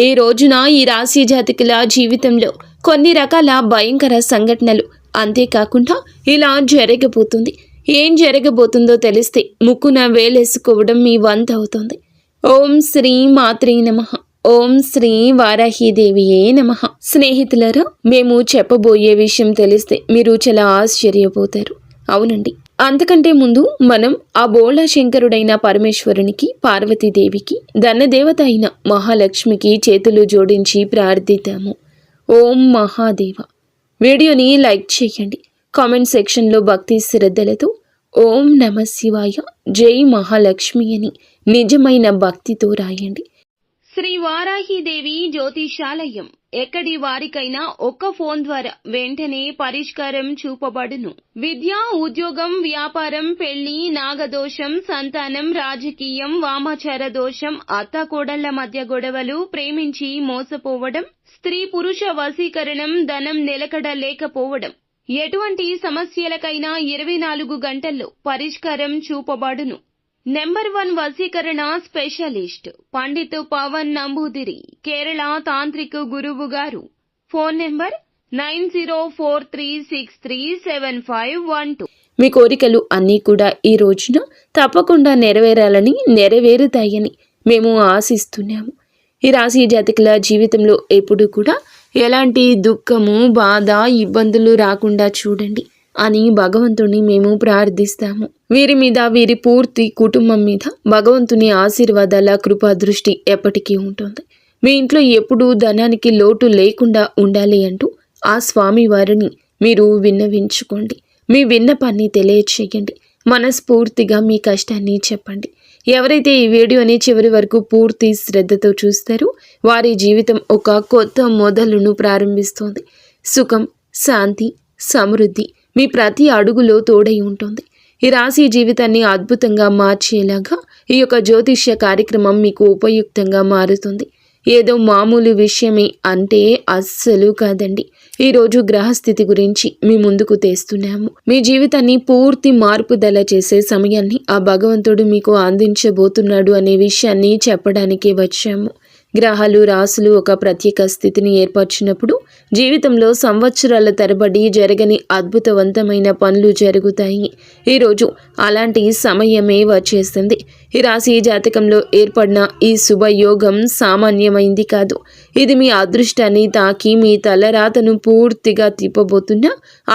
ఈ రోజున ఈ రాశి జాతకుల జీవితంలో కొన్ని రకాల భయంకర సంఘటనలు, అంతేకాకుండా ఇలా జరగబోతుంది, ఏం జరగబోతుందో తెలిస్తే ముక్కున వేలేసుకోవడం మీ వంత అవుతుంది. ఓం శ్రీ మాత్రే నమః. ఓం శ్రీ వారాహీదేవియే నమః. స్నేహితులారా, మేము చెప్పబోయే విషయం తెలిస్తే మీరు చాలా ఆశ్చర్యపోతారు. అవునండి, అంతకంటే ముందు మనం ఆ బోళా శంకరుడైన పరమేశ్వరునికి, పార్వతీదేవికి, ధనదేవత అయిన మహాలక్ష్మికి చేతులు జోడించి ప్రార్థిద్దాము. ఓం మహాదేవ. వీడియోని లైక్ చేయండి. కామెంట్ సెక్షన్లో భక్తి శ్రద్ధలతో ఓం నమ శివాయ, జై మహాలక్ష్మి అని నిజమైన భక్తితో రాయండి. శ్రీ వారాహీదేవి జ్యోతిషాలయం ఎక్కడి వారికైనా ఒక్క ఫోన్ ద్వారా వెంటనే పరిష్కారం చూపబడును. విద్య, ఉద్యోగం, వ్యాపారం, పెళ్లి, నాగదోషం, సంతానం, రాజకీయం, వామాచార దోషం, అత్తాకోడళ్ల మధ్య గొడవలు, ప్రేమించి మోసపోవడం, స్త్రీ పురుష వశీకరణం, ధనం నిలకడ లేకపోవడం, ఎటువంటి సమస్యలకైనా 24 గంటల్లో పరిష్కారం చూపబడును. నెంబర్ 1 వశీకరణ స్పెషలిస్ట్ పండిత్ పవన్ నంబూదిరి, కేరళ తాంత్రిక గురువు గారు. Phone number 9043637512. మీ కోరికలు అన్నీ కూడా ఈ రోజున తప్పకుండా నెరవేరాలని, నెరవేరుతాయని మేము ఆశిస్తున్నాము. ఈ రాశి జాతకుల జీవితంలో ఎప్పుడు కూడా ఎలాంటి దుఃఖము, బాధ, ఇబ్బందులు రాకుండా చూడండి అని భగవంతుని మేము ప్రార్థిస్తాము. వీరి మీద, వీరి పూర్తి కుటుంబం మీద భగవంతుని ఆశీర్వాదాల కృపా దృష్టి ఎప్పటికీ ఉంటుంది. మీ ఇంట్లో ఎప్పుడూ ధనానికి లోటు లేకుండా ఉండాలి అంటూ ఆ స్వామి వారిని మీరు విన్నవించుకోండి. మీ విన్నపాన్ని తెలియచేయండి. మనస్ఫూర్తిగా మీ కష్టాన్ని చెప్పండి. ఎవరైతే ఈ వీడియోని చివరి వరకు పూర్తి శ్రద్ధతో చూస్తారో వారి జీవితం ఒక కొత్త మొదలును ప్రారంభిస్తోంది. సుఖం, శాంతి, సమృద్ధి మీ ప్రతి అడుగులో తోడై ఉంటుంది. ఈ రాశి జీవితాన్ని అద్భుతంగా మార్చేలాగా ఈ యొక్క జ్యోతిష్య కార్యక్రమం మీకు ఉపయుక్తంగా మారుతుంది. ఏదో మామూలు విషయమే అంటే అస్సలు కాదండి. ఈరోజు గ్రహస్థితి గురించి మీ ముందుకు తెస్తున్నాము. మీ జీవితాన్ని పూర్తి మార్పుదల చేసే సమయాన్ని ఆ భగవంతుడు మీకు అందించబోతున్నాడు అనే విషయాన్ని చెప్పడానికే వచ్చాము. గ్రహాలు, రాశులు ఒక ప్రత్యేక స్థితిని ఏర్పరిచినప్పుడు జీవితంలో సంవత్సరాల తరబడి జరగని అద్భుతవంతమైన పనులు జరుగుతాయి. ఈరోజు అలాంటి సమయమే వచ్చేసింది. ఈ రాశి జాతకంలో ఏర్పడిన ఈ శుభయోగం సామాన్యమైంది కాదు. ఇది మీ అదృష్టాన్ని తాకి మీ తలరాతను పూర్తిగా తిప్పబోతున్న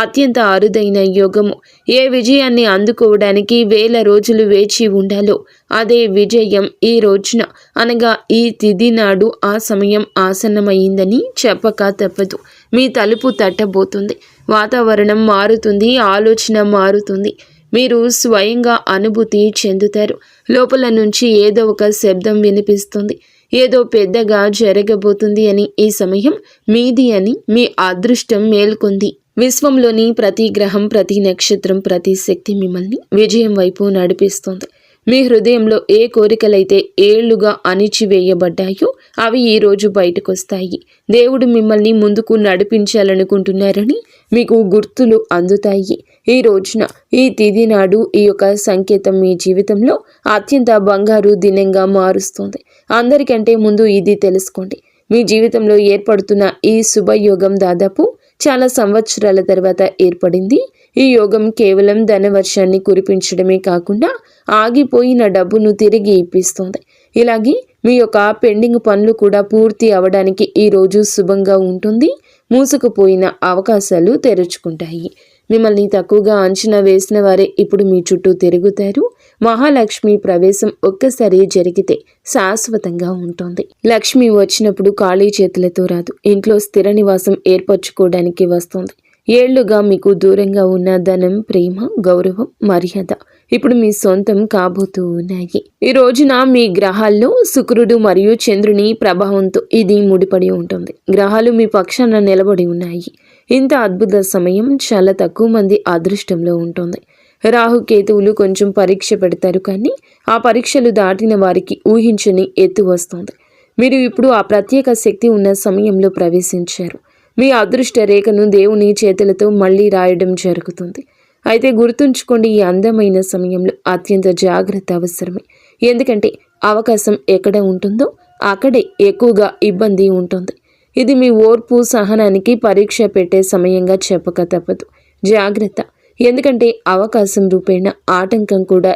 అత్యంత అరుదైన యోగము. ఏ విజయాన్ని అందుకోవడానికి వేల రోజులు వేచి ఉండాలో అదే విజయం ఈ రోజున, అనగా ఈ తిథి నాడు ఆ సమయం ఆసన్నమైందని చెప్పక తప్పదు. మీ తలుపు తట్టబోతుంది. వాతావరణం మారుతుంది, ఆలోచన మారుతుంది. మీరు స్వయంగా అనుభూతి చెందుతారు. లోపల నుంచి ఏదో ఒక శబ్దం వినిపిస్తుంది. ఏదో పెద్దగా జరగబోతుంది అని, ఈ సమయం మీది అని మీ అదృష్టం మేల్కొంది. విశ్వంలోని ప్రతి గ్రహం, ప్రతి నక్షత్రం, ప్రతి శక్తి మిమ్మల్ని విజయం వైపు నడిపిస్తుంది. మీ హృదయంలో ఏ కోరికలైతే ఏళ్లుగా అణిచివేయబడ్డాయో అవి ఈరోజు బయటకొస్తాయి. దేవుడు మిమ్మల్ని ముందుకు నడిపించాలనుకుంటున్నారని మీకు గుర్తులు అందుతాయి. ఈ రోజున, ఈ తిథి నాడు ఈ యొక్క సంకేతం మీ జీవితంలో అత్యంత బంగారు దినంగా మారుస్తుంది. అందరికంటే ముందు ఇది తెలుసుకోండి. మీ జీవితంలో ఏర్పడుతున్న ఈ శుభయోగం దాదాపు చాలా సంవత్సరాల తర్వాత ఏర్పడింది. ఈ యోగం కేవలం ధనవర్షాన్ని కురిపించడమే కాకుండా ఆగిపోయిన డబ్బును తిరిగి ఇప్పిస్తుంది. ఇలాగే మీ యొక్క పెండింగ్ పనులు కూడా పూర్తి అవడానికి ఈ రోజు శుభంగా ఉంటుంది. మూసుకుపోయిన అవకాశాలు తెరుచుకుంటాయి. మిమ్మల్ని తక్కువగా అంచనా వేసిన వారే ఇప్పుడు మీ చుట్టూ తిరుగుతారు. మహాలక్ష్మి ప్రవేశం ఒక్కసారి జరిగితే శాశ్వతంగా ఉంటుంది. లక్ష్మి వచ్చినప్పుడు ఖాళీ చేతులతో రాదు. ఇంట్లో స్థిర నివాసం ఏర్పరచుకోవడానికి వస్తుంది. ఏళ్లుగా మీకు దూరంగా ఉన్న ధనం, ప్రేమ, గౌరవం, మర్యాద ఇప్పుడు మీ సొంతం కాబోతూ ఉన్నాయి. ఈ రోజున మీ గ్రహాల్లో శుక్రుడు మరియు చంద్రుని ప్రభావంతో ఇది ముడిపడి ఉంటుంది. గ్రహాలు మీ పక్షాన నిలబడి ఉన్నాయి. ఇంత అద్భుత సమయం చాలా తక్కువ మంది అదృష్టంలో ఉంటుంది. రాహుకేతువులు కొంచెం పరీక్ష పెడతారు, కానీ ఆ పరీక్షలు దాటిన వారికి ఊహించని ఎత్తు వస్తుంది. మీరు ఇప్పుడు ఆ ప్రత్యేక శక్తి ఉన్న సమయంలో ప్రవేశించారు. మీ అదృష్ట రేఖను దేవుని చేతులతో మళ్ళీ రాయడం జరుగుతుంది. అయితే గుర్తుంచుకోండి, ఈ అందమైన సమయంలో అత్యంత జాగ్రత్త అవసరమే. ఎందుకంటే అవకాశం ఎక్కడ ఉంటుందో అక్కడే ఎక్కువగా ఇబ్బంది ఉంటుంది. ఇది మీ ఓర్పు సహనానికి పరీక్ష పెట్టే సమయంగా చెప్పక తప్పదు. జాగ్రత్త, ఎందుకంటే అవకాశం రూపేణ ఆటంకం కూడా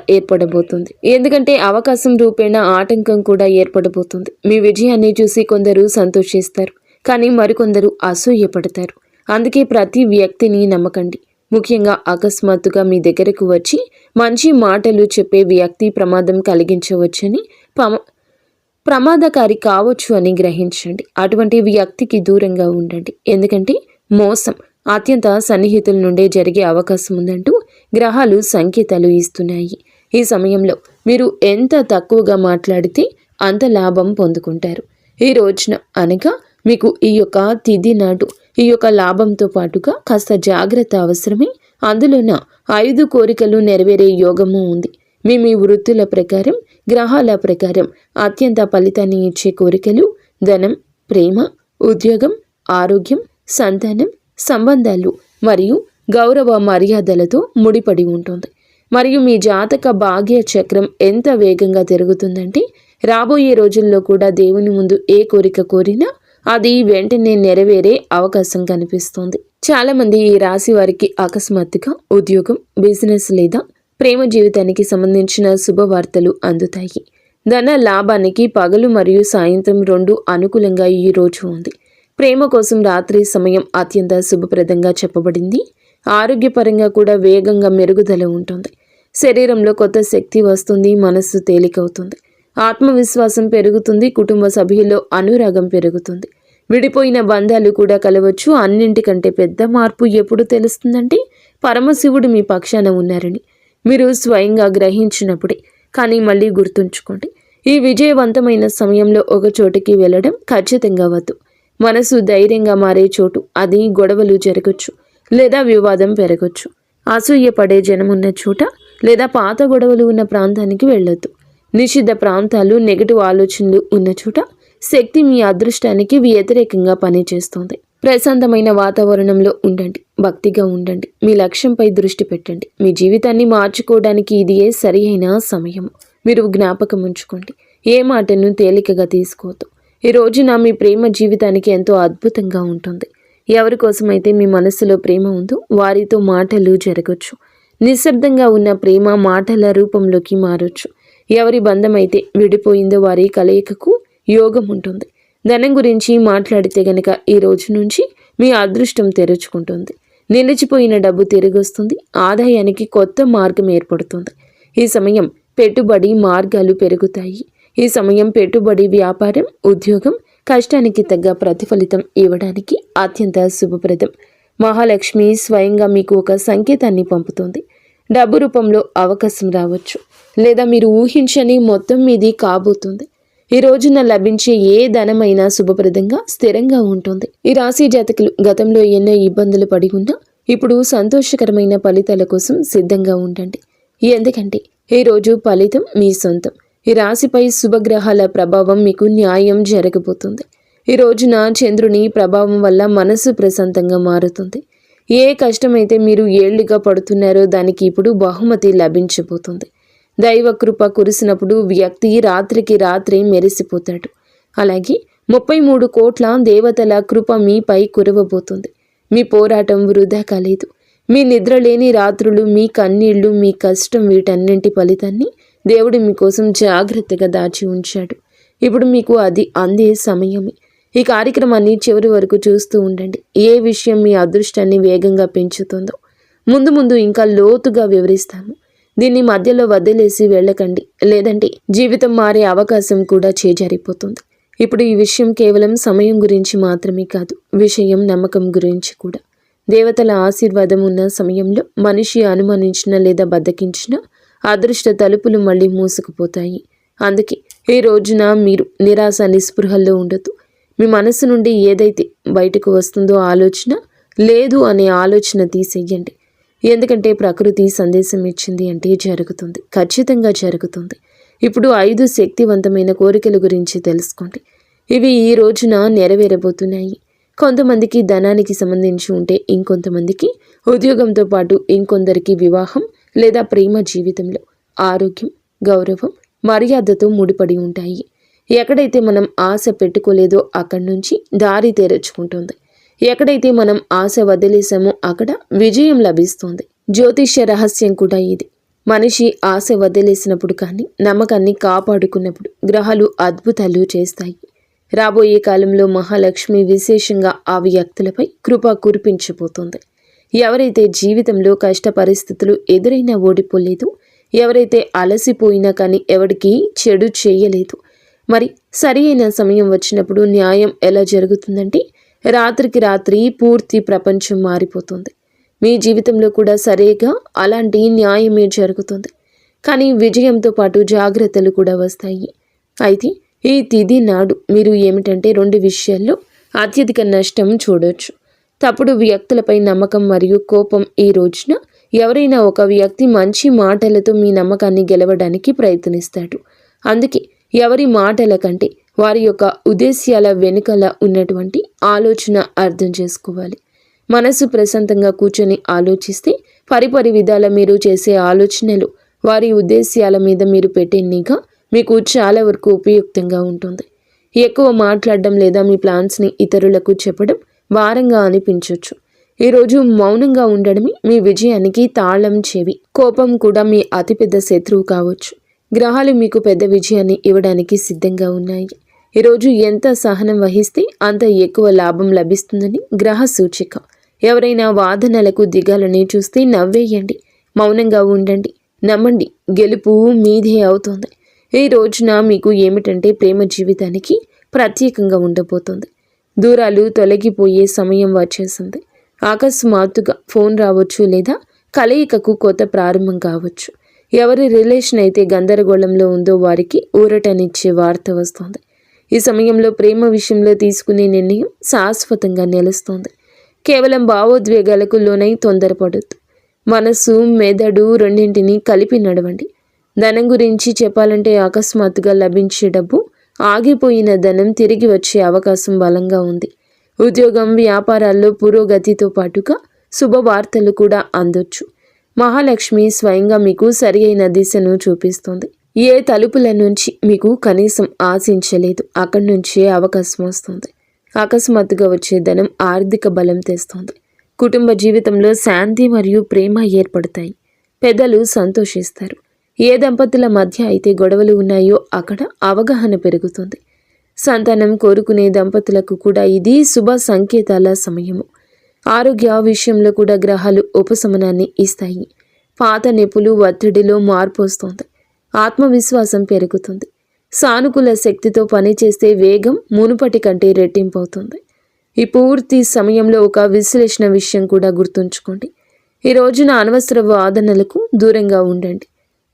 ఏర్పడబోతుంది. మీ విజయాన్ని చూసి కొందరు సంతోషిస్తారు, కానీ మరికొందరు అసూయపడతారు. అందుకే ప్రతి వ్యక్తిని నమ్మకండి. ముఖ్యంగా అకస్మాత్తుగా మీ దగ్గరకు వచ్చి మంచి మాటలు చెప్పే వ్యక్తి ప్రమాదం కలిగించవచ్చని, ప్రమాదకారి కావచ్చు అని గ్రహించండి. అటువంటి వ్యక్తికి దూరంగా ఉండండి. ఎందుకంటే మోసం అత్యంత సన్నిహితుల నుండే జరిగే అవకాశం ఉందంటూ గ్రహాలు సంకేతాలు ఇస్తున్నాయి. ఈ సమయంలో మీరు ఎంత తక్కువగా మాట్లాడితే అంత లాభం పొందుకుంటారు. ఈ రోజున అనగా మీకు ఈ యొక్క తిథి నాడు ఈ యొక్క లాభంతో పాటుగా కాస్త జాగ్రత్త అవసరమే. అందులోన 5 కోరికలు నెరవేరే యోగము ఉంది. మీ వృత్తుల ప్రకారం, గ్రహాల ప్రకారం అత్యంత ఫలితాన్ని ఇచ్చే కోరికలు ధనం, ప్రేమ, ఉద్యోగం, ఆరోగ్యం, సంతానం, సంబంధాలు మరియు గౌరవ మర్యాదలతో ముడిపడి ఉంటుంది. మరియు మీ జాతక భాగ్య చక్రం ఎంత వేగంగా తిరుగుతుందంటే రాబోయే రోజుల్లో కూడా దేవుని ముందు ఏ కోరిక కోరినా అది వెంటనే నెరవేరే అవకాశం కనిపిస్తుంది. చాలామంది ఈ రాశి వారికి అకస్మాత్తుగా ఉద్యోగం, బిజినెస్ లేదా ప్రేమ జీవితానికి సంబంధించిన శుభవార్తలు అందుతాయి. ధన లాభానికి పగలు మరియు సాయంత్రం 2 అనుకూలంగా ఈ రోజు ఉంది. ప్రేమ కోసం రాత్రి సమయం అత్యంత శుభప్రదంగా చెప్పబడింది. ఆరోగ్యపరంగా కూడా వేగంగా మెరుగుదల ఉంటుంది. శరీరంలో కొత్త శక్తి వస్తుంది. మనస్సు తేలికవుతుంది. ఆత్మవిశ్వాసం పెరుగుతుంది. కుటుంబ సభ్యుల్లో అనురాగం పెరుగుతుంది. విడిపోయిన బంధాలు కూడా కలవచ్చు. అన్నింటికంటే పెద్ద మార్పు ఎప్పుడు తెలుస్తుందంటే పరమశివుడు మీ పక్షాన ఉన్నారని మీరు స్వయంగా గ్రహించినప్పుడే. కానీ మళ్ళీ గుర్తుంచుకోండి, ఈ విజయవంతమైన సమయంలో ఒక చోటికి వెళ్ళడం ఖచ్చితంగా వద్దు. మనసు ధైర్యంగా మారే చోటు. అది గొడవలు జరగచ్చు లేదా వివాదం పెరగచ్చు. అసూయ పడే జనమున్న చోట లేదా పాత గొడవలు ఉన్న ప్రాంతానికి వెళ్ళొద్దు. నిషిద్ధ ప్రాంతాలు, నెగటివ్ ఆలోచనలు ఉన్న చోట శక్తి మీ అదృష్టానికి వ్యతిరేకంగా పనిచేస్తుంది. ప్రశాంతమైన వాతావరణంలో ఉండండి. భక్తిగా ఉండండి. మీ లక్ష్యంపై దృష్టి పెట్టండి. మీ జీవితాన్ని మార్చుకోవడానికి ఇదియే సరి అయిన సమయం. మీరు జ్ఞాపకం ఉంచుకోండి, ఏ మాటను తేలికగా తీసుకోవద్దు. ఈ రోజున మీ ప్రేమ జీవితానికి ఎంతో అద్భుతంగా ఉంటుంది. ఎవరి కోసమైతే మీ మనసులో ప్రేమ ఉందో వారితో మాటలు జరగచ్చు. నిశ్శబ్దంగా ఉన్న ప్రేమ మాటల రూపంలోకి మారొచ్చు. ఎవరి బంధమైతే విడిపోయిందో వారి కలయికకు యోగం ఉంటుంది. ధనం గురించి మాట్లాడితే గనక ఈ రోజు నుంచి మీ అదృష్టం తెరుచుకుంటుంది. నిలిచిపోయిన డబ్బు తిరిగొస్తుంది. ఆదాయానికి కొత్త మార్గం ఏర్పడుతుంది. ఈ సమయం పెట్టుబడి మార్గాలు పెరుగుతాయి. ఈ సమయం పెట్టుబడి, వ్యాపారం, ఉద్యోగం కష్టానికి తగ్గ ప్రతిఫలితం ఇవ్వడానికి అత్యంత శుభప్రదం. మహాలక్ష్మి స్వయంగా మీకు ఒక సంకేతాన్ని పంపుతుంది. డబ్బు రూపంలో అవకాశం రావచ్చు, లేదా మీరు ఊహించని మొత్తం మీది కాబోతుంది. ఈ రోజున లభించే ఏ ధనమైనా శుభప్రదంగా, స్థిరంగా ఉంటుంది. ఈ రాశి జాతకులు గతంలో ఎన్నో ఇబ్బందులు పడి ఉన్నా ఇప్పుడు సంతోషకరమైన ఫలితాల కోసం సిద్ధంగా ఉండండి. ఎందుకంటే ఈ రోజు ఫలితం మీ సొంతం. ఈ రాశిపై శుభగ్రహాల ప్రభావం మీకు న్యాయం జరగబోతుంది. ఈ రోజున చంద్రుని ప్రభావం వల్ల మనసు ప్రశాంతంగా మారుతుంది. ఏ కష్టమైతే మీరు ఏళ్లుగా పడుతున్నారో దానికి ఇప్పుడు బహుమతి లభించబోతుంది. దైవ కృప కురిసినప్పుడు వ్యక్తి రాత్రికి రాత్రి మెరిసిపోతాడు. అలాగే 33 కోట్ల దేవతల కృప మీపై కురవబోతుంది. మీ పోరాటం వృధా కాలేదు. మీ నిద్రలేని రాత్రులు, మీ కన్నీళ్లు, మీ కష్టం, వీటన్నింటి ఫలితాన్ని దేవుడు మీకోసం జాగ్రత్తగా దాచి ఉంచాడు. ఇప్పుడు మీకు అది అందే సమయమే. ఈ కార్యక్రమాన్ని చివరి వరకు చూస్తూ ఉండండి. ఏ విషయం మీ అదృష్టాన్ని వేగంగా పెంచుతుందో ముందు ముందు ఇంకా లోతుగా వివరిస్తాము. దీన్ని మధ్యలో వదిలేసి వెళ్ళకండి, లేదంటే జీవితం మారే అవకాశం కూడా చేజారిపోతుంది. ఇప్పుడు ఈ విషయం కేవలం సమయం గురించి మాత్రమే కాదు, విషయం నమ్మకం గురించి కూడా. దేవతల ఆశీర్వాదం ఉన్న సమయంలో మనిషి అనుమానించిన లేదా బద్దకించిన అదృష్ట తలుపులు మళ్ళీ మూసుకుపోతాయి. అందుకే ఈ రోజున మీరు నిరాశ, నిస్పృహల్లో ఉండొద్దు. మీ మనసు నుండి ఏదైతే బయటకు వస్తుందో ఆలోచన లేదు అనే ఆలోచన తీసేయండి. ఎందుకంటే ప్రకృతి సందేశం ఇచ్చింది అంటే జరుగుతుంది, ఖచ్చితంగా జరుగుతుంది. ఇప్పుడు 5 శక్తివంతమైన కోరికల గురించి తెలుసుకోండి. ఇవి ఈ రోజున నెరవేరబోతున్నాయి. కొంతమందికి ధనానికి సంబంధించి ఉంటే ఇంకొంతమందికి ఉద్యోగంతో పాటు ఇంకొందరికి వివాహం లేదా ప్రేమ జీవితంలో ఆరోగ్యం, గౌరవం, మర్యాదతో ముడిపడి ఉంటాయి. ఎక్కడైతే మనం ఆశ పెట్టుకోలేదో అక్కడి నుంచి దారి తెరుచుకుంటుంది. ఎక్కడైతే మనం ఆశ వదిలేసామో అక్కడ విజయం లభిస్తుంది. జ్యోతిష్య రహస్యం కూడా ఇది. మనిషి ఆశ వదిలేసినప్పుడు కానీ నమ్మకాన్ని కాపాడుకున్నప్పుడు గ్రహాలు అద్భుతాలు చేస్తాయి. రాబోయే కాలంలో మహాలక్ష్మి విశేషంగా ఆ వ్యక్తులపై కృప కురిపించబోతుంది. ఎవరైతే జీవితంలో కష్ట పరిస్థితులు ఎదురైనా ఓడిపోలేదు, ఎవరైతే అలసిపోయినా కానీ ఎవరికి చెడు చేయలేదు, మరి సరి అయిన సమయం వచ్చినప్పుడు న్యాయం ఎలా జరుగుతుందంటే రాత్రికి రాత్రి పూర్తి ప్రపంచం మారిపోతుంది. మీ జీవితంలో కూడా సరిగా అలాంటి న్యాయమే జరుగుతుంది. కానీ విజయంతో పాటు జాగ్రత్తలు కూడా వస్తాయి. అయితే ఈ తిథి నాడు మీరు ఏమిటంటే 2 విషయాల్లో అత్యధిక నష్టం చూడొచ్చు. తప్పుడు వ్యక్తులపై నమ్మకం మరియు కోపం. ఈ రోజున ఎవరైనా ఒక వ్యక్తి మంచి మాటలతో మీ నమ్మకాన్ని గెలవడానికి ప్రయత్నిస్తాడు. అందుకే ఎవరి మాటల కంటే వారి యొక్క ఉద్దేశ్యాల వెనుకల ఉన్నటువంటి ఆలోచన అర్థం చేసుకోవాలి. మనసు ప్రశాంతంగా కూర్చొని ఆలోచిస్తే పరిపరి విధాల మీరు చేసే ఆలోచనలు, వారి ఉద్దేశ్యాల మీద మీరు పెట్టే నిఘా మీకు చాలా వరకు ఉపయుక్తంగా ఉంటుంది. ఎక్కువ మాట్లాడడం లేదా మీ ప్లాన్స్ని ఇతరులకు చెప్పడం భారంగా అనిపించవచ్చు. ఈరోజు మౌనంగా ఉండడమే మీ విజయానికి తాళం చెవి. కోపం కూడా మీ అతిపెద్ద శత్రువు కావచ్చు. గ్రహాలు మీకు పెద్ద విజయాన్ని ఇవ్వడానికి సిద్ధంగా ఉన్నాయి. ఈరోజు ఎంత సహనం వహిస్తే అంత ఎక్కువ లాభం లభిస్తుందని గ్రహ సూచిక. ఎవరైనా వాదనలకు దిగాలని చూస్తే నవ్వేయండి, మౌనంగా ఉండండి, నమ్మండి, గెలుపు మీదే అవుతుంది. ఈ రోజున మీకు ఏమిటంటే ప్రేమ జీవితానికి ప్రత్యేకంగా ఉండబోతుంది. దూరాలు తొలగిపోయే సమయం వచ్చేసింది. అకస్మాత్తుగా ఫోన్ రావచ్చు లేదా కలయికకు కొత్త ప్రారంభం కావచ్చు. ఎవరి రిలేషన్ అయితే గందరగోళంలో ఉందో వారికి ఊరటనిచ్చే వార్త వస్తుంది. ఈ సమయంలో ప్రేమ విషయంలో తీసుకునే నిర్ణయం శాశ్వతంగా నిలుస్తుంది. కేవలం భావోద్వేగాలకు లోనై తొందరపడద్దు. మనసు, మెదడు రెండింటినీ కలిపి నడవండి. ధనం గురించి చెప్పాలంటే అకస్మాత్తుగా లభించే డబ్బు, ఆగిపోయిన ధనం తిరిగి వచ్చే అవకాశం బలంగా ఉంది. ఉద్యోగం, వ్యాపారాల్లో పురోగతితో పాటుగా శుభవార్తలు కూడా అందొచ్చు. మహాలక్ష్మి స్వయంగా మీకు సరి అయిన దిశను చూపిస్తుంది. ఏ తలుపుల నుంచి మీకు కనీసం ఆశించలేదు అక్కడి నుంచే అవకాశం వస్తుంది. అకస్మాత్తుగా వచ్చే ధనం ఆర్థిక బలం తెస్తుంది. కుటుంబ జీవితంలో శాంతి మరియు ప్రేమ ఏర్పడతాయి. పెద్దలు సంతోషిస్తారు. ఏ దంపతుల మధ్య అయితే గొడవలు ఉన్నాయో అక్కడ అవగాహన పెరుగుతుంది. సంతానం కోరుకునే దంపతులకు కూడా ఇది శుభ సంకేతాల సమయము. ఆరోగ్య విషయంలో కూడా గ్రహాలు ఉపశమనాన్ని ఇస్తాయి. పాత నొప్పులు, ఒత్తిడిలో మార్పు వస్తుంది. ఆత్మవిశ్వాసం పెరుగుతుంది. సానుకూల శక్తితో పనిచేస్తే వేగం మునుపటి కంటే రెట్టింపు అవుతుంది. ఈ పూర్తి సమయంలో ఒక విశ్లేషణ విషయం కూడా గుర్తుంచుకోండి. ఈ రోజున అనవసర వాదనలకు దూరంగా ఉండండి.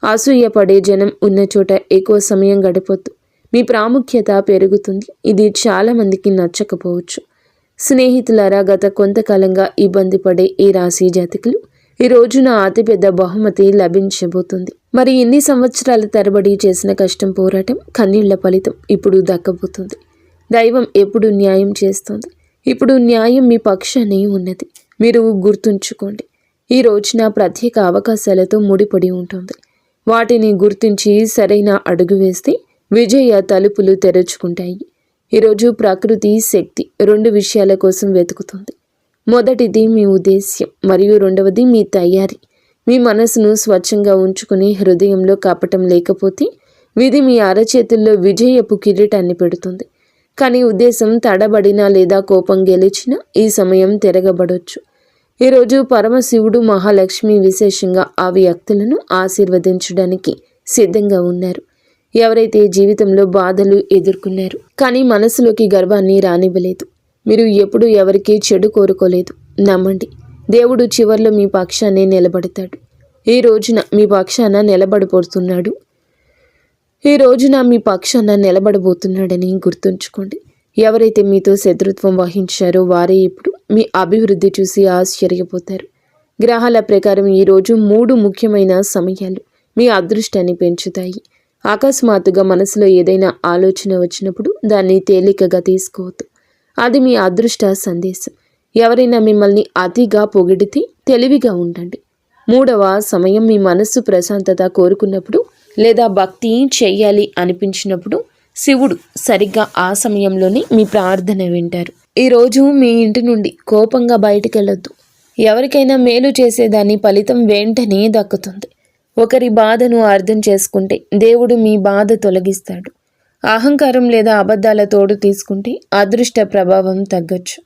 అసూయపడే జనం ఉన్న చోట ఎక్కువ సమయం గడపొద్దు. మీ ప్రాముఖ్యత పెరుగుతుంది. ఇది చాలామందికి నచ్చకపోవచ్చు. స్నేహితులారా, గత కొంతకాలంగా ఇబ్బంది పడే ఈ రాశి జాతకులు ఈ రోజున అతిపెద్ద బహుమతి లభించబోతుంది. మరి ఎన్ని సంవత్సరాల తరబడి చేసిన కష్టం, పోరాటం, కన్నీళ్ల ఫలితం ఇప్పుడు దక్కబోతుంది. దైవం ఎప్పుడు న్యాయం చేస్తుంది. ఇప్పుడు న్యాయం మీ పక్షానే ఉన్నది. మీరు గుర్తుంచుకోండి. ఈ రోజున ప్రత్యేక అవకాశాలతో ముడిపడి ఉంటుంది. వాటిని గుర్తించి సరైన అడుగు వేస్తే విజయ తలుపులు తెరుచుకుంటాయి. ఈరోజు ప్రకృతి శక్తి 2 విషయాల కోసం వెతుకుతుంది. మొదటిది మీ ఉద్దేశ్యం మరియు రెండవది మీ తయారీ. మీ మనసును స్వచ్ఛంగా ఉంచుకుని హృదయంలో కపటం లేకపోతే విధి మీ అరచేతుల్లో విజయపు కిరీటాన్ని పెడుతుంది. కానీ ఉద్దేశం తడబడినా లేదా కోపం గెలిచినా ఈ సమయం తిరగబడొచ్చు. ఈరోజు పరమశివుడు, మహాలక్ష్మి విశేషంగా ఆ వ్యక్తులను ఆశీర్వదించడానికి సిద్ధంగా ఉన్నారు. ఎవరైతే జీవితంలో బాధలు ఎదుర్కొన్నారు కానీ మనసులోకి గర్వాన్ని రానివ్వలేదు, మీరు ఎప్పుడు ఎవరికీ చెడు కోరుకోలేదు, నమ్మండి. దేవుడు చివర్లో మీ పక్షాన్ని నిలబడతాడు. ఈ రోజున మీ పక్షాన నిలబడబోతున్నాడని గుర్తుంచుకోండి. ఎవరైతే మీతో శత్రుత్వం వహించారో వారే ఇప్పుడు మీ అభివృద్ధి చూసి ఆశ్చర్యపోతారు. గ్రహాల ప్రకారం ఈరోజు 3 ముఖ్యమైన సమయాలు మీ అదృష్టాన్ని పెంచుతాయి. అకస్మాత్తుగా మనసులో ఏదైనా ఆలోచన వచ్చినప్పుడు దాన్ని తేలికగా తీసుకోవద్దు. అది మీ అదృష్ట సందేశం. ఎవరైనా మిమ్మల్ని అతిగా పొగిడితే తెలివిగా ఉండండి. 3వ సమయం మీ మనస్సు ప్రశాంతత కోరుకున్నప్పుడు లేదా భక్తి చెయ్యాలి అనిపించినప్పుడు శివుడు సరిగ్గా ఆ సమయంలోనే మీ ప్రార్థన వింటారు. ఈరోజు మీ ఇంటి నుండి కోపంగా బయటికెళ్ళొద్దు. ఎవరికైనా మేలు చేసేదాని ఫలితం వెంటనే దక్కుతుంది. ఒకరి బాధను అర్థం చేసుకుంటే దేవుడు మీ బాధ తొలగిస్తాడు. అహంకారం లేదా అబద్ధాల తోడు తీసుకుంటే అదృష్ట ప్రభావం తగ్గొచ్చు.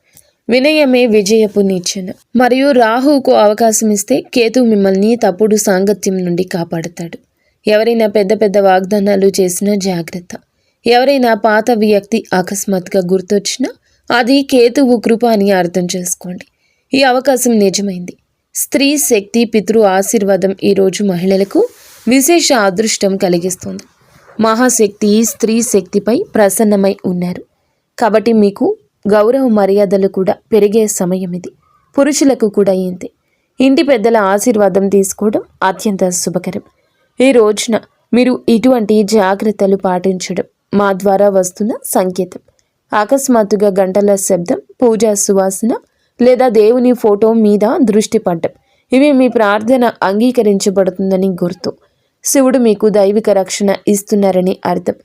వినయమే విజయపు నిచ్చెన. మరియు రాహువుకు అవకాశం ఇస్తే కేతు మిమ్మల్ని తప్పుడు సాంగత్యం నుండి కాపాడుతాడు. ఎవరైనా పెద్ద పెద్ద వాగ్దానాలు చేసినా జాగ్రత్త. ఎవరైనా పాత వ్యక్తి అకస్మాత్తుగా గుర్తొచ్చినా అది కేతువు కృప అని అర్థం చేసుకోండి. ఈ అవకాశం నిజమైంది. స్త్రీ శక్తి పితృ ఆశీర్వాదం ఈరోజు మహిళలకు విశేష అదృష్టం కలిగిస్తుంది. మహాశక్తి స్త్రీ శక్తిపై ప్రసన్నమై ఉన్నారు కాబట్టి మీకు గౌరవ మర్యాదలు కూడా పెరిగే సమయం ఇది. పురుషులకు కూడా ఇంతే. ఇంటి పెద్దల ఆశీర్వాదం తీసుకోవడం అత్యంత శుభకరం. ఈ రోజున మీరు ఇటువంటి జాగ్రత్తలు పాటించడం మా ద్వారా వస్తున్న సంకేతం. అకస్మాత్తుగా గంటల శబ్దం, పూజా సువాసన లేదా దేవుని ఫోటో మీద దృష్టి పడ్డం ఇవి మీ ప్రార్థన అంగీకరించబడుతుందని గుర్తు. శివుడు మీకు దైవిక రక్షణ ఇస్తున్నారని అర్థం.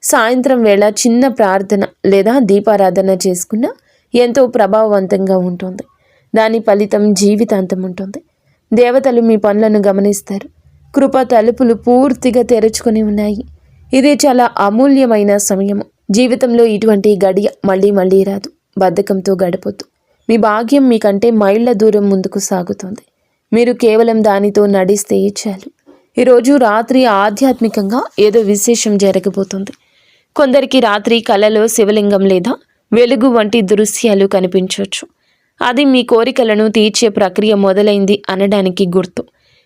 సాయంత్రం వేళ చిన్న ప్రార్థన లేదా దీపారాధన చేసుకున్నా ఎంతో ప్రభావవంతంగా ఉంటుంది. దాని ఫలితం జీవితాంతం ఉంటుంది. దేవతలు మీ పనులను గమనిస్తారు. కృప తలుపులు పూర్తిగా తెరుచుకొని ఉన్నాయి. ఇది చాలా అమూల్యమైన సమయము. జీవితంలో ఇటువంటి గడియ మళ్ళీ మళ్ళీ రాదు. బద్ధకంతో గడపొద్దు. మీ భాగ్యం మీకంటే మైళ్ళ దూరం ముందుకు సాగుతుంది. మీరు కేవలం దానితో నడిస్తే చాలు. ఈరోజు రాత్రి ఆధ్యాత్మికంగా ఏదో విశేషం జరగబోతుంది. కొందరికి రాత్రి కలలో శివలింగం లేదా వెలుగు వంటి దృశ్యాలు కనిపించవచ్చు. అది మీ కోరికలను తీర్చే ప్రక్రియ మొదలైంది అనడానికి గుర్తు.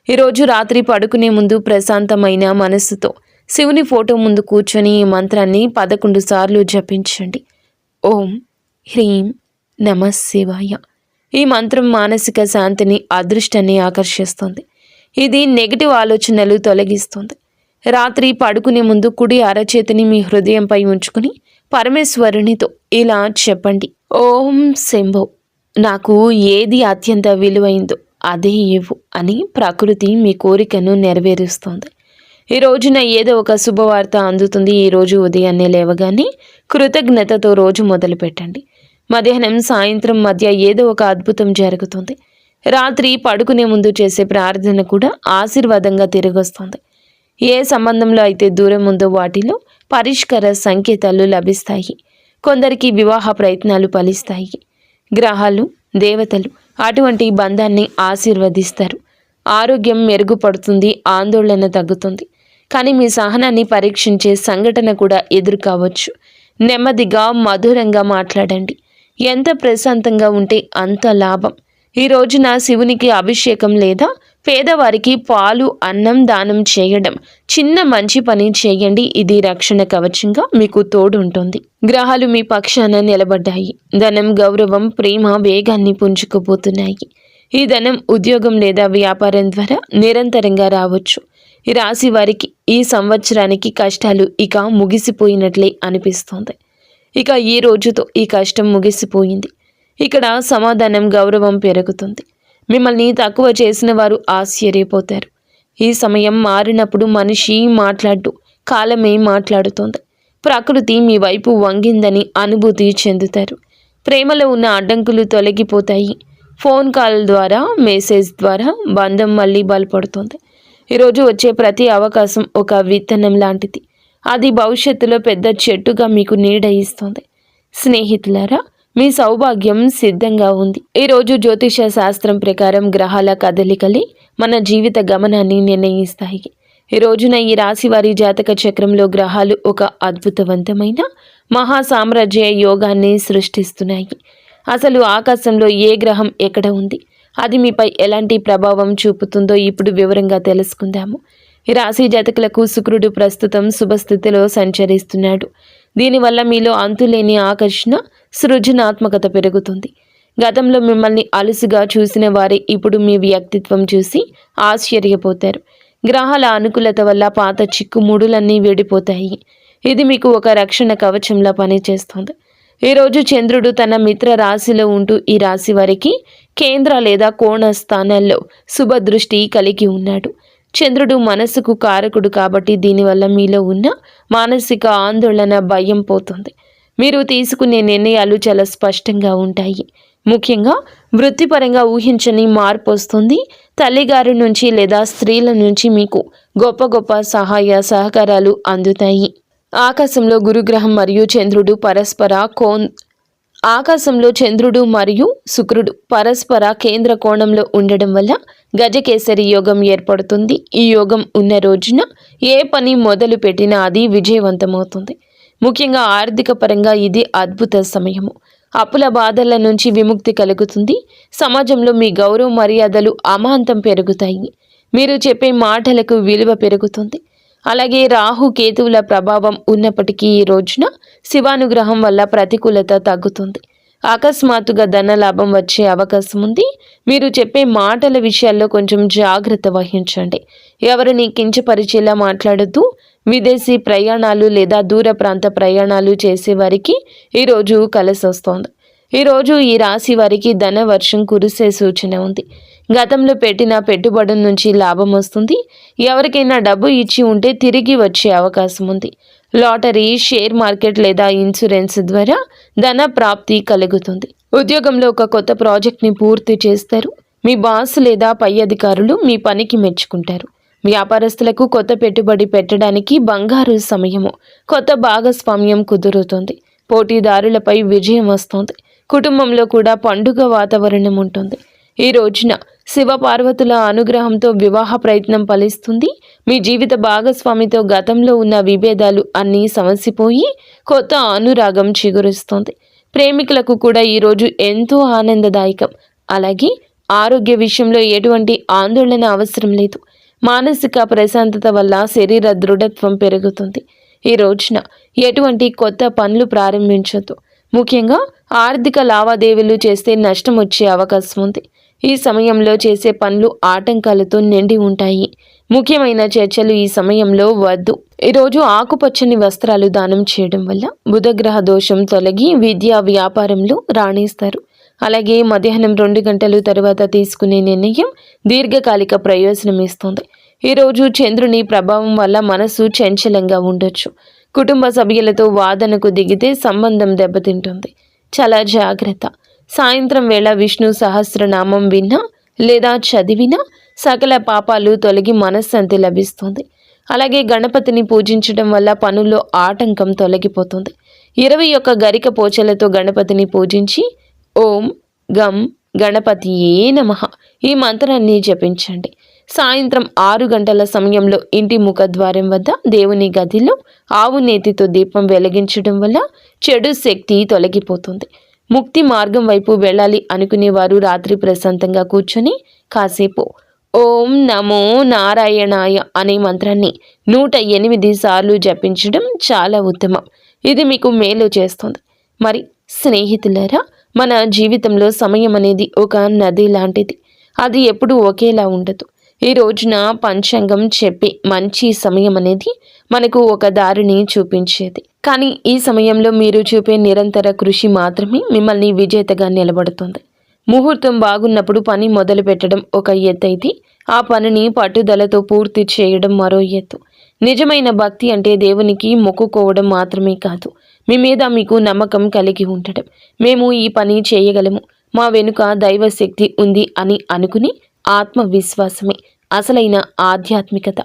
ఈరోజు రాత్రి పడుకునే ముందు ప్రశాంతమైన మనస్సుతో శివుని ఫోటో ముందు కూర్చొని ఈ మంత్రాన్ని 11 సార్లు జపించండి. ఓం హ్రీం నమః శివాయ. ఈ మంత్రం మానసిక శాంతిని, అదృష్టాన్ని ఆకర్షిస్తుంది. ఇది నెగటివ్ ఆలోచనలు తొలగిస్తుంది. రాత్రి పడుకునే ముందు కుడి అరచేతిని మీ హృదయంపై ఉంచుకుని పరమేశ్వరునితో ఇలా చెప్పండి. ఓం శంభో, నాకు ఏది అత్యంత విలువైందో అదే ఇవ్వు అని ప్రకృతి మీ కోరికను నెరవేరుస్తుంది. ఈ రోజున ఏదో ఒక శుభవార్త అందుతుంది. ఈరోజు ఉదయాన్నే లేవగానే కృతజ్ఞతతో రోజు మొదలు పెట్టండి. మధ్యాహ్నం సాయంత్రం మధ్య ఏదో ఒక అద్భుతం జరుగుతుంది. రాత్రి పడుకునే ముందు చేసే ప్రార్థన కూడా ఆశీర్వాదంగా తిరిగొస్తుంది. ఏ సంబంధంలో అయితే దూరం ఉందో వాటిలో పరిష్కార సంకేతాలు లభిస్తాయి. కొందరికి వివాహ ప్రయత్నాలు ఫలిస్తాయి. గ్రహాలు, దేవతలు అటువంటి బంధాన్ని ఆశీర్వదిస్తారు. ఆరోగ్యం మెరుగుపడుతుంది, ఆందోళన తగ్గుతుంది. కానీ మీ సహనాన్ని పరీక్షించే సంఘటన కూడా ఎదురు కావచ్చు. నెమ్మదిగా, మధురంగా మాట్లాడండి. ఎంత ప్రశాంతంగా ఉంటే అంత లాభం. ఈ రోజున శివునికి అభిషేకం లేదా పేదవారికి పాలు, అన్నం దానం చేయడం, చిన్న మంచి పని చేయండి. ఇది రక్షణ కవచంగా మీకు తోడు ఉంటుంది. గ్రహాలు మీ పక్షాన నిలబడ్డాయి. ధనం, గౌరవం, ప్రేమ వేగాన్ని పుంజుకుపోతున్నాయి. ఈ ధనం ఉద్యోగం లేదా వ్యాపారం ద్వారా నిరంతరంగా రావచ్చు. ఈ రాశి వారికి ఈ సంవత్సరానికి కష్టాలు ఇక ముగిసిపోయినట్లే అనిపిస్తోంది. ఇక ఈ రోజుతో ఈ కష్టం ముగిసిపోయింది. ఇక్కడ సమాధానం, గౌరవం పెరుగుతుంది. మిమ్మల్ని తక్కువ చేసిన వారు ఆశ్చర్యపోతారు. ఈ సమయం మారినప్పుడు మనిషి మాట్లాడు, కాలమే మాట్లాడుతోంది. ప్రకృతి మీ వైపు వంగిందని అనుభూతి చెందుతారు. ప్రేమలో ఉన్న అడ్డంకులు తొలగిపోతాయి. ఫోన్ కాల్ ద్వారా, మెసేజ్ ద్వారా బంధం మళ్ళీ బలపడుతుంది. ఈరోజు వచ్చే ప్రతి అవకాశం ఒక విత్తనం లాంటిది. అది భవిష్యత్తులో పెద్ద చెట్టుగా మీకు నీడ ఇస్తుంది. స్నేహితులారా, మీ సౌభాగ్యం సిద్ధంగా ఉంది. ఈరోజు జ్యోతిష శాస్త్రం ప్రకారం గ్రహాల కదలికలే మన జీవిత గమనాన్ని నిర్ణయిస్తాయి. ఈ రోజున ఈ రాశి వారి జాతక చక్రంలో గ్రహాలు ఒక అద్భుతవంతమైన మహా సామ్రాజ్య యోగాన్ని సృష్టిస్తున్నాయి. అసలు ఆకాశంలో ఏ గ్రహం ఎక్కడ ఉంది, అది మీపై ఎలాంటి ప్రభావం చూపుతుందో ఇప్పుడు వివరంగా తెలుసుకుందాము. ఈ రాశి జాతకులకు శుక్రుడు ప్రస్తుతం శుభస్థితిలో సంచరిస్తున్నాడు. దీనివల్ల మీలో అంతులేని ఆకర్షణ, సృజనాత్మకత పెరుగుతుంది. గతంలో మిమ్మల్ని అలుసుగా చూసిన వారే ఇప్పుడు మీ వ్యక్తిత్వం చూసి ఆశ్చర్యపోతారు. గ్రహాల అనుకూలత వల్ల పాత చిక్కుముడులన్నీ విడిపోతాయి. ఇది మీకు ఒక రక్షణ కవచంలా పనిచేస్తుంది. ఈరోజు చంద్రుడు తన మిత్ర రాశిలో ఉంటూ ఈ రాశి వారికి కేంద్ర లేదా కోణ స్థానాల్లో శుభదృష్టి కలిగి ఉన్నాడు. చంద్రుడు మనసుకు కారకుడు కాబట్టి దీనివల్ల మీలో ఉన్న మానసిక ఆందోళన, భయం పోతుంది. మీరు తీసుకునే నిర్ణయాలు చాలా స్పష్టంగా ఉంటాయి. ముఖ్యంగా వృత్తిపరంగా ఊహించని మార్పు వస్తుంది. తల్లిగారి నుంచి లేదా స్త్రీల నుంచి మీకు గొప్ప గొప్ప సహాయ సహకారాలు అందుతాయి. ఆకాశంలో గురుగ్రహం మరియు చంద్రుడు ఆకాశంలో చంద్రుడు మరియు శుక్రుడు పరస్పర కేంద్ర కోణంలో ఉండడం వల్ల గజకేసరి యోగం ఏర్పడుతుంది. ఈ యోగం ఉన్న రోజున ఏ పని మొదలు పెట్టినా అది విజయవంతమవుతుంది. ముఖ్యంగా ఆర్థిక పరంగా ఇది అద్భుత సమయము. అప్పుల బాధల నుంచి విముక్తి కలుగుతుంది. సమాజంలో మీ గౌరవ మర్యాదలు అమాంతం పెరుగుతాయి. మీరు చెప్పే మాటలకు విలువ పెరుగుతుంది. అలాగే రాహు కేతువుల ప్రభావం ఉన్నప్పటికీ ఈ రోజున శివానుగ్రహం వల్ల ప్రతికూలత తగ్గుతుంది. అకస్మాత్తుగా ధనలాభం వచ్చే అవకాశం ఉంది. మీరు చెప్పే మాటల విషయాల్లో కొంచెం జాగ్రత్త వహించండి. ఎవరిని కించపరిచేలా మాట్లాడుతూ విదేశీ ప్రయాణాలు లేదా దూర ప్రాంత ప్రయాణాలు చేసేవారికి ఈరోజు కలిసి వస్తోంది. ఈరోజు ఈ రాశి వారికి ధన వర్షం కురిసే సూచన ఉంది. గతంలో పెట్టిన పెట్టుబడుల నుంచి లాభం వస్తుంది. ఎవరికైనా డబ్బు ఇచ్చి ఉంటే తిరిగి వచ్చే అవకాశం ఉంది. లాటరీ, షేర్ మార్కెట్ లేదా ఇన్సూరెన్స్ ద్వారా ధన ప్రాప్తి కలుగుతుంది. ఉద్యోగంలో ఒక కొత్త ప్రాజెక్ట్ని పూర్తి చేస్తారు. మీ బాస్ లేదా పై అధికారులు మీ పనికి మెచ్చుకుంటారు. వ్యాపారస్తులకు కొత్త పెట్టుబడి పెట్టడానికి బంగారు సమయము. కొత్త భాగస్వామ్యం కుదురుతుంది. పోటీదారులపై విజయం వస్తుంది. కుటుంబంలో కూడా పండుగ వాతావరణం ఉంటుంది. ఈ రోజున శివ పార్వతుల అనుగ్రహంతో వివాహ ప్రయత్నం ఫలిస్తుంది. మీ జీవిత భాగస్వామితో గతంలో ఉన్న విభేదాలు అన్నీ సమసిపోయి కొత్త అనురాగం చిగురుస్తుంది. ప్రేమికులకు కూడా ఈరోజు ఎంతో ఆనందదాయకం. అలాగే ఆరోగ్య విషయంలో ఎటువంటి ఆందోళన అవసరం లేదు. మానసిక ప్రశాంతత వల్ల శరీర దృఢత్వం పెరుగుతుంది. ఈ రోజున ఎటువంటి కొత్త పనులు ప్రారంభించొద్దు. ముఖ్యంగా ఆర్థిక లావాదేవీలు చేస్తే నష్టం వచ్చే అవకాశం ఉంది. ఈ సమయంలో చేసే పనులు ఆటంకాలతో నిండి ఉంటాయి. ముఖ్యమైన చర్చలు ఈ సమయంలో వద్దు. ఈరోజు ఆకుపచ్చని వస్త్రాలు దానం చేయడం వల్ల బుధగ్రహ దోషం తొలగి విద్యా వ్యాపారంలో రాణిస్తారు. అలాగే మధ్యాహ్నం 2 గంటలు తరువాత తీసుకునే నిర్ణయం దీర్ఘకాలిక ప్రయోజనం ఇస్తుంది. ఈరోజు చంద్రుని ప్రభావం వల్ల మనసు చంచలంగా ఉండొచ్చు. కుటుంబ సభ్యులతో వాదనకు దిగితే సంబంధం దెబ్బతింటుంది. చాలా జాగ్రత్త. సాయంత్రం వేళ విష్ణు సహస్రనామం విన్నా లేదా చదివినా సకల పాపాలు తొలగి మనశ్శాంతి లభిస్తుంది. అలాగే గణపతిని పూజించడం వల్ల పనుల్లో ఆటంకం తొలగిపోతుంది. 21 గరిక పోచలతో గణపతిని పూజించి ఓం గం గణపతియే నమః ఈ మంత్రాన్ని జపించండి. సాయంత్రం 6 గంటల సమయంలో ఇంటి ముఖద్వారం వద్ద దేవుని గదిలో ఆవు నేతితో దీపం వెలిగించడం వల్ల చెడు శక్తి తొలగిపోతుంది. ముక్తి మార్గం వైపు వెళ్ళాలి అనుకునేవారు రాత్రి ప్రశాంతంగా కూర్చొని కాసేపు ఓం నమో నారాయణాయ అనే మంత్రాన్ని 108 సార్లు జపించడం చాలా ఉత్తమం. ఇది మీకు మేలు చేస్తుంది. మరి స్నేహితులారా, మన జీవితంలో సమయం అనేది ఒక నది లాంటిది. అది ఎప్పుడూ ఒకేలా ఉండదు. ఈ రోజున పంచాంగం చెప్పే మంచి సమయం అనేది మనకు ఒక దారిని చూపించేది. కానీ ఈ సమయంలో మీరు చూపే నిరంతర కృషి మాత్రమే మిమ్మల్ని విజేతగా నిలబడుతుంది. ముహూర్తం బాగున్నప్పుడు పని మొదలు పెట్టడం ఒక ఎత్తైతే ఆ పనిని పట్టుదలతో పూర్తి చేయడం మరో ఎత్తు. నిజమైన భక్తి అంటే దేవునికి మొక్కుకోవడం మాత్రమే కాదు, మీ మీద మీకు నమ్మకం కలిగి ఉండడం. మేము ఈ పని చేయగలము, మా వెనుక దైవశక్తి ఉంది అని అనుకుని ఆత్మవిశ్వాసమే అసలైన ఆధ్యాత్మికత.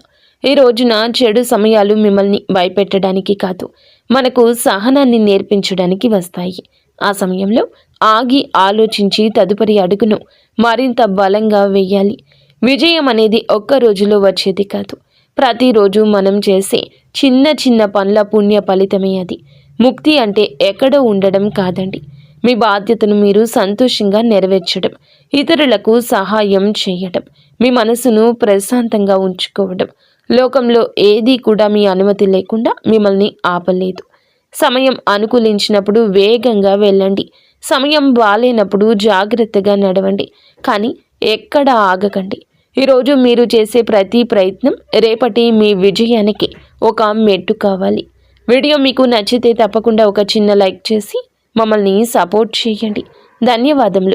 ఈ రోజున చెడు సమయాలు మిమ్మల్ని భయపెట్టడానికి కాదు, మనకు సహనాన్ని నేర్పించడానికి వస్తాయి. ఆ సమయంలో ఆగి ఆలోచించి తదుపరి అడుగును మరింత బలంగా వేయాలి. విజయం అనేది ఒక్క రోజులో వచ్చేది కాదు, ప్రతిరోజు మనం చేసే చిన్న చిన్న పనుల పుణ్య ఫలితమే అది. ముక్తి అంటే ఎక్కడో ఉండడం కాదండి, మీ బాధ్యతను మీరు సంతోషంగా నెరవేర్చడం, ఇతరులకు సహాయం చేయడం, మీ మనసును ప్రశాంతంగా ఉంచుకోవడం. లోకంలో ఏదీ కూడా మీ అనుమతి లేకుండా మిమ్మల్ని ఆపలేదు. సమయం అనుకూలించినప్పుడు వేగంగా వెళ్ళండి, సమయం బాలేనప్పుడు జాగ్రత్తగా నడవండి, కానీ ఎక్కడ ఆగకండి. ఈరోజు మీరు చేసే ప్రతి ప్రయత్నం రేపటి మీ విజయానికి ఒక మెట్టు కావాలి. వీడియో మీకు నచ్చితే తప్పకుండా ఒక చిన్న లైక్ చేసి మమ్మల్ని సపోర్ట్ చేయండి. ధన్యవాదములు.